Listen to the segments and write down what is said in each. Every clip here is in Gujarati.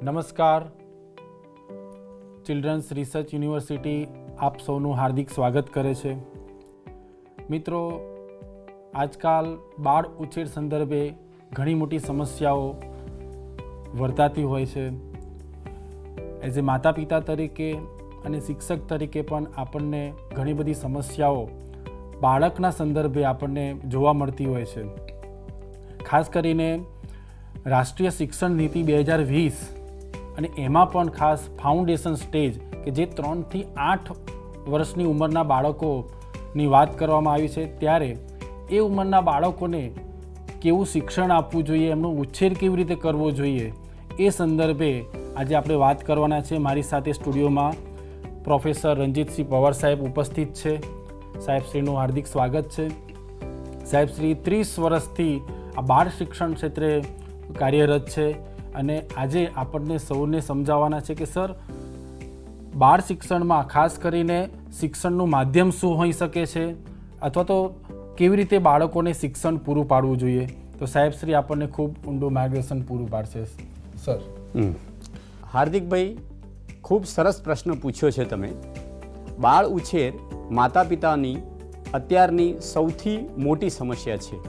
નમસ્કાર, ચિલ્ડ્રન્સ રિસર્ચ યુનિવર્સિટી આપ સૌનું હાર્દિક સ્વાગત કરે છે. મિત્રો, આજકાલ બાળ ઉછેર સંદર્ભે ઘણી મોટી સમસ્યાઓ વર્તાતી હોય છે. એઝ એ માતા પિતા તરીકે અને શિક્ષક તરીકે પણ આપણને ઘણી બધી સમસ્યાઓ બાળકના સંદર્ભે આપણને જોવા મળતી હોય છે. ખાસ કરીને રાષ્ટ્રીય શિક્ષણ નીતિ 2020 અને એમાં પણ ખાસ ફાઉન્ડેશન સ્ટેજ કે જે 3 થી 8 વર્ષની ઉંમરના બાળકોની વાત કરવામાં આવી છે, ત્યારે એ ઉંમરના બાળકોને કેવું શિક્ષણ આપવું જોઈએ, એમનો ઉછેર કેવી રીતે કરવો જોઈએ, એ સંદર્ભે આજે આપણે વાત કરવાના છે. મારી સાથે સ્ટુડિયોમાં પ્રોફેસર રંજીતસિંહ પવાર સાહેબ ઉપસ્થિત છે. સાહેબશ્રીનું હાર્દિક સ્વાગત છે. સાહેબશ્રી 30 વર્ષથી આ બાળ શિક્ષણ ક્ષેત્રે કાર્યરત છે અને આજે આપણને સૌને સમજાવવાના છે કે સર, બાળ શિક્ષણમાં ખાસ કરીને શિક્ષણનું માધ્યમ શું હોઈ શકે છે અથવા તો કેવી રીતે બાળકોને શિક્ષણ પૂરું પાડવું જોઈએ. તો સાહેબશ્રી આપણને ખૂબ ઊંડું માર્ગદર્શન પૂરું પાડશે. સર. હાર્દિકભાઈ, ખૂબ સરસ પ્રશ્ન પૂછ્યો છે તમે. બાળ ઉછેર માતા પિતાની અત્યારની સૌથી મોટી સમસ્યા છે.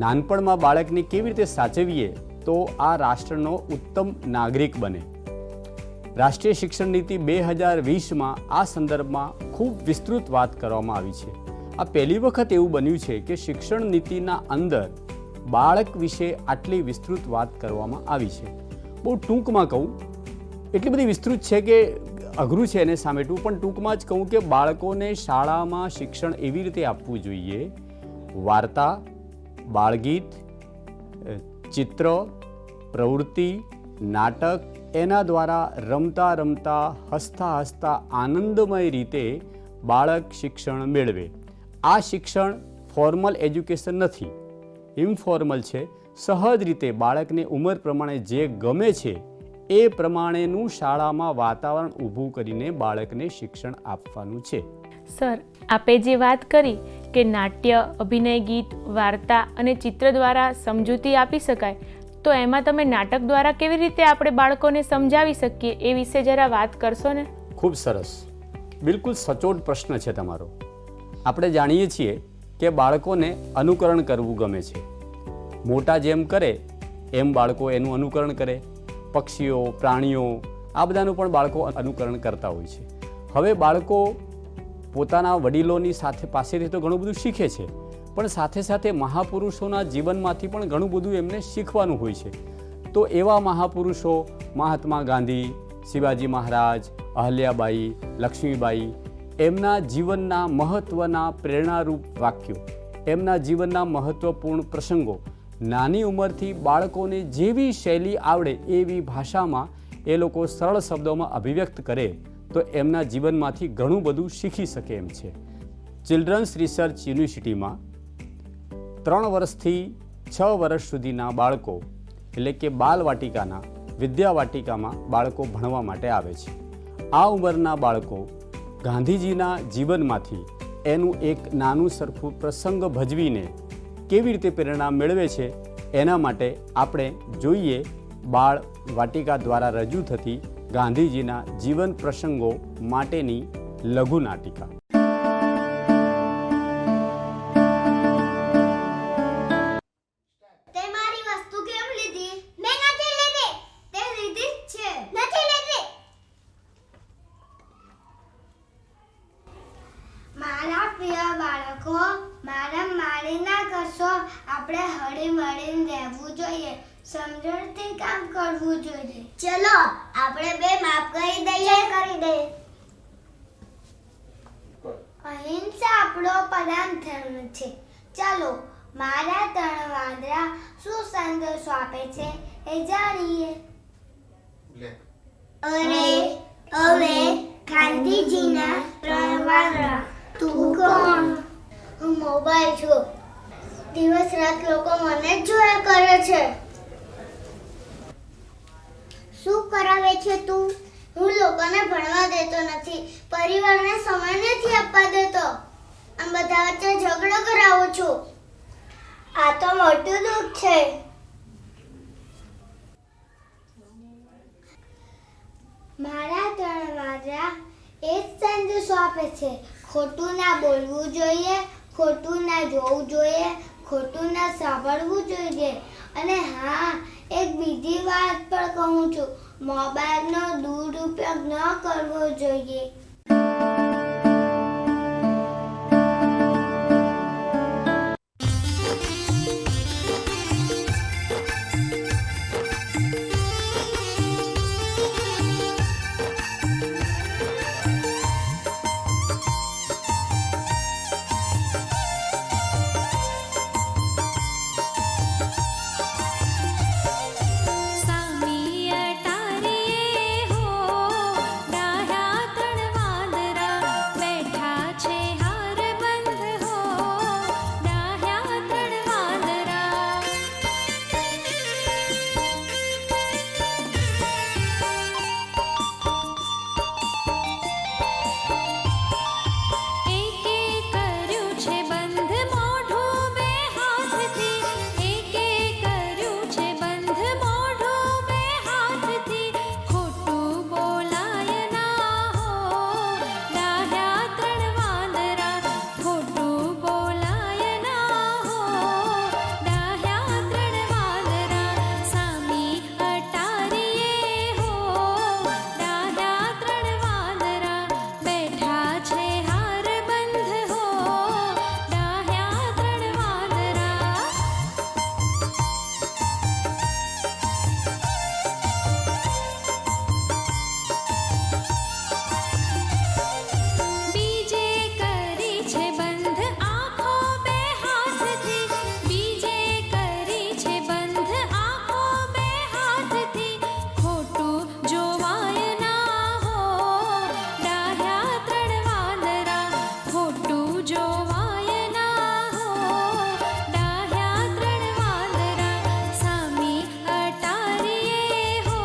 નાનપણમાં બાળકને કેવી રીતે સાચવીએ તો આ રાષ્ટ્રનો ઉત્તમ નાગરિક બને. રાષ્ટ્રીય શિક્ષણ નીતિ 2020માં આ સંદર્ભમાં ખૂબ વિસ્તૃત વાત કરવામાં આવી છે. આ પહેલી વખત એવું બન્યું છે કે શિક્ષણ નીતિના અંદર બાળક વિશે આટલી વિસ્તૃત વાત કરવામાં આવી છે. બહુ ટૂંકમાં કહું, એટલી બધી વિસ્તૃત છે કે અઘરું છે એને સામેટવું, પણ ટૂંકમાં જ કહું કે બાળકોને શાળામાં શિક્ષણ એવી રીતે આપવું જોઈએ: વાર્તા, બાળગીત, ચિત્ર, પ્રવૃત્તિ, નાટક, એના દ્વારા રમતા રમતા, હસતા હસતા, આનંદમય રીતે બાળક શિક્ષણ મેળવે. આ શિક્ષણ ફોર્મલ એજ્યુકેશન નથી, ઇન્ફોર્મલ છે. સહજ રીતે બાળકને ઉંમર પ્રમાણે જે ગમે છે એ પ્રમાણેનું શાળામાં વાતાવરણ ઊભું કરીને બાળકને શિક્ષણ આપવાનું છે. સર, આપે જે વાત કરી કે નાટ્ય, અભિનય, ગીત, વાર્તા અને ચિત્ર દ્વારા સમજૂતી આપી શકાય, તો એમાં તમે નાટક દ્વારા કેવી રીતે આપણે બાળકોને સમજાવી શકીએ એ વિશે જરા વાત કરશો ને? ખૂબ સરસ, બિલકુલ સચોટ પ્રશ્ન છે તમારો. આપણે જાણીએ છીએ કે બાળકોને અનુકરણ કરવું ગમે છે. મોટા જેમ કરે એમ બાળકો એનું અનુકરણ કરે. પક્ષીઓ, પ્રાણીઓ, આ બધાનું પણ બાળકો અનુકરણ કરતા હોય છે. હવે બાળકો પોતાના વડીલોની પાસેથી તો ઘણું બધું શીખે છે, પણ સાથે સાથે મહાપુરુષોના જીવનમાંથી પણ ઘણું બધું એમને શીખવાનું હોય છે. તો એવા મહાપુરુષો મહાત્મા ગાંધી, શિવાજી મહારાજ, અહલ્યાબાઈ, લક્ષ્મીબાઈ, એમના જીવનના મહત્ત્વના પ્રેરણારૂપ વાક્યો, એમના જીવનના મહત્ત્વપૂર્ણ પ્રસંગો નાની ઉંમરથી બાળકોને જેવી શૈલી આવડે એવી ભાષામાં એ લોકો સરળ શબ્દોમાં અભિવ્યક્ત કરે તો એમના જીવનમાંથી ઘણું બધું શીખી શકે એમ છે. ચિલ્ડ્રન્સ રિસર્ચ યુનિવર્સિટીમાં 3 વર્ષથી 6 વર્ષ સુધીના બાળકો, એટલે કે બાલવાટિકાના વિદ્યાવાટિકામાં બાળકો ભણવા માટે આવે છે. આ ઉંમરના બાળકો ગાંધીજીના જીવનમાંથી એનું એક નાનું સરખું પ્રસંગ ભજવીને કેવી રીતે પ્રેરણા મેળવે છે એના માટે આપણે જોઈએ બાળ વાટિકા દ્વારા રજૂ થતી ગાંધીજીના જીવન પ્રસંગો માટેની લઘુ નાટિકા. તે મારી વસ્તુ કેમ લીધી? મેં નથી લીધી. તે લીધી જ છે. નથી લીધી. મારા પ્રિય બાળકો, મારી ના કરશો. આપણે હળી મળીને રહેવું જોઈએ. સમજણથી કામ કરવું જોઈએ. ચલો આપણે બે માફ કરી દઈએ. અહિંસા આપણો પરમ ધર્મ છે. ચાલો મારા 3 વાંદરા શું સંદેશો આપે છે એ જાણીએ. અરે હવે ગાંધીજીના 3 વાંદરા. તું કોણ? હું મોબાઈલ છું. દિવસ રાત લોકો મને જ જોયા કરે છે. શું કરાવે છે તું? હું લોકોને ભણવા દેતો નથી, પરિવારને સમય નથી આપવા દેતો, અને બધા વચ્ચે ઝઘડો કરાવું છું. આ તો મોટું દુઃખ છે. મારા 3 વાજા એ જ સંદેશો આપે છે. ખોટું ના બોલવું જોઈએ, ખોટું ના જોવું જોઈએ, ખોટું ના સાંભળવું જોઈએ. અને હા, એક બીજી વાત પણ કહું છું, મોબાઈલનો દુરુપયોગ ન કરવો જોઈએ. સામી અટારીએ હો ડાહ્યા ત્રણ વાંદરા બેઠા છે હાર બંધ હો ડાહ્યા ત્રણ વાંદરા. એકે કર્યું છે બંધ મોઢું બે હાથથી, એકે કર્યું છે બંધ મોઢું બે હાથથી. ખોટું બોલાય ના હો ડાહ્યા ત્રણ વાંદરા, ખોટું બોલાય ના હો ડાહ્યા ત્રણ વાંદરા. સામી અટારીએ હો ડાહ્યા ત્રણ વાંદરા બેઠા છે હાર બંધ હો ડાહ્યા ત્રણ વાંદરા. બીજે કરી છે બંધ આંખો બે હાથથી, બીજે કરી છે બંધ આંખો બે હાથથી. ખોટું જોવાય ના હો ડાહ્યા ત્રણ વાંદરા, ખોટું જોવાય ના હો ડાહ્યા ત્રણ વાંદરા. સામી અટારીએ હો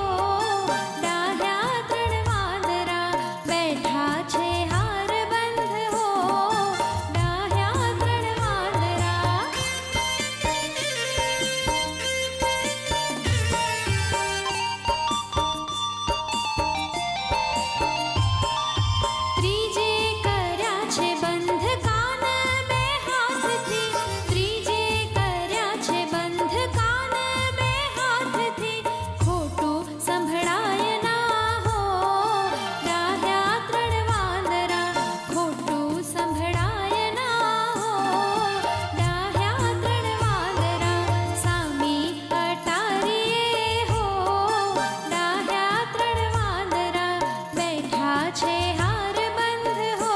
ડાહ્યા ત્રણ વાંદરા બેઠા છે હાર બંધ હો ડાહ્યા ત્રણ વાંદરા. ત્રીજે કર્યા છે બંધ કાન બે હાથથી, ત્રીજે કર્યા છે બંધ કાન બે હાથથી. ખોટું સંભળાય ના હો ડાહ્યા ત્રણ વાંદરા, ખોટું સંભળાય ના હો ડાહ્યા ત્રણ વાંદરા. સામી અટારીએ હો ડાહ્યા ત્રણ વાંદરા બેઠા છે હાર બંધ હો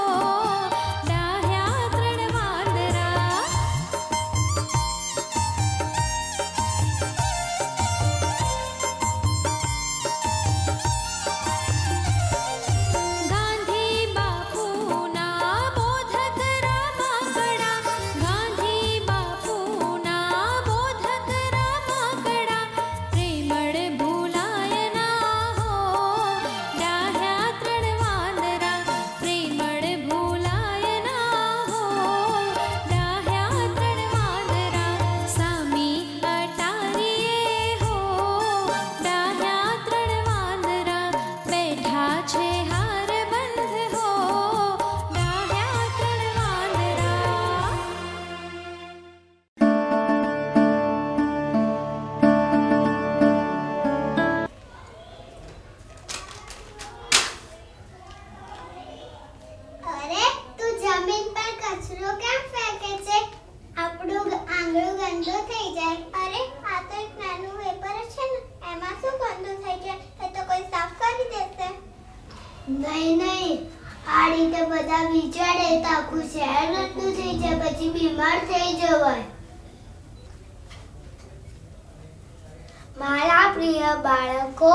ડાહ્યા ત્રણ વાંદરા. ગાંધી બાપુના બોધક રમકડા, ગાંધી બાપુના બોધક રમકડા. પ્રેમળ ભૂલાય ના હો ડાહ્યા ત્રણ વાંદરા, પ્રેમળ ભૂલાય ના હો ડાહ્યા ત્રણ વાંદરા. સામી અટારીએ હો ડાહ્યા ત્રણ વાંદરા બેઠા છે હાર બંધ હો ડાહ્યા ત્રણ વાંદરા. અરે, તું જમીન પર કચરો કેમ ફેંકે છે? આપણું આંગળું ગંદુ થઈ જાય. અરે, આ તો એક નાનું પેપર છે ને, એમાં શું ગંદુ થઈ જાય? એ તો કોઈ સાફ કરી દેશે. નહીં, આ રીતે બધા વિચારે તો આખું શહેર ગંદુ થઈ જાય, પછી બીમાર થઈ જવાય. મારા પ્રિય બાળકો,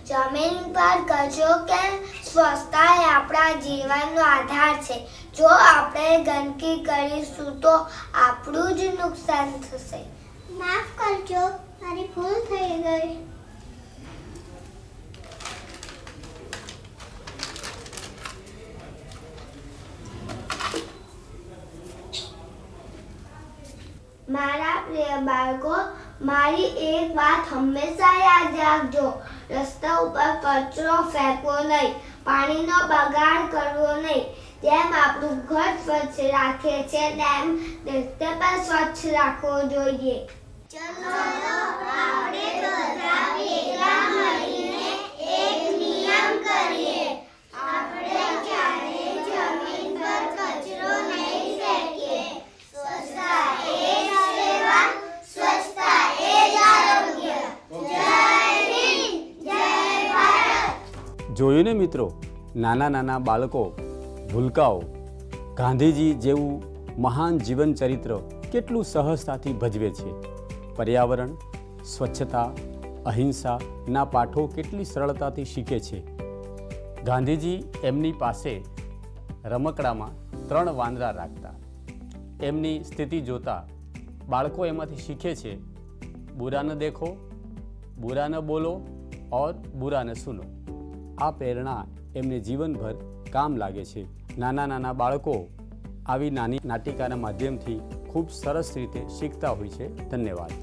જમીન પર કચરો કેમ? સ્વચ્છતા એ આપણા જીવનનો આધાર છે. જો આપણે ગંદકી કરીશું તો આપણું જ નુકસાન થશે. માફ કરજો, મારી ભૂલ થઈ ગઈ. મારા પ્રિય બાળકો, મારી એક વાત હંમેશા યાદ રાખજો, રસ્તા ઉપર કચરો ફેંકવો નહીં, પાણીનો બગાડ કરવો નહીં. જેમ આપણું ઘર સ્વચ્છ રાખે છે તેમ રસ્તે પણ સ્વચ્છ રાખવો જોઈએ. ચલો આપણે બધા ભેગા મળીને એક નિયમ કરીએ. આપણે ક્યારેય જમીન પર કચરો નહીં ફેંકીએ. સ્વચ્છતા એ જ સેવા, સ્વચ્છતા એ જ આરોગ્ય. જય હિન્દ, જય ભારત. જોયું ને મિત્રો, નાના નાના બાળકો ભૂલકાઓ ગાંધીજી જેવું મહાન જીવન ચરિત્ર કેટલું સહજતાથી ભજવે છે. પર્યાવરણ, સ્વચ્છતા, અહિંસાના પાઠો કેટલી સરળતાથી શીખે છે. ગાંધીજી એમની પાસે રમકડામાં 3 વાંદરા રાખતા. એમની સ્થિતિ જોતા બાળકો એમાંથી શીખે છે, બુરા ન દેખો, બુરા ન બોલો ઓર બુરા ન સુનો. આ પ્રેરણા એમને જીવનભર કામ લાગે છે. નાના નાના બાળકો આવી નાની નાટિકાના માધ્યમથી ખૂબ સરસ રીતે શીખતા હોય છે. ધન્યવાદ.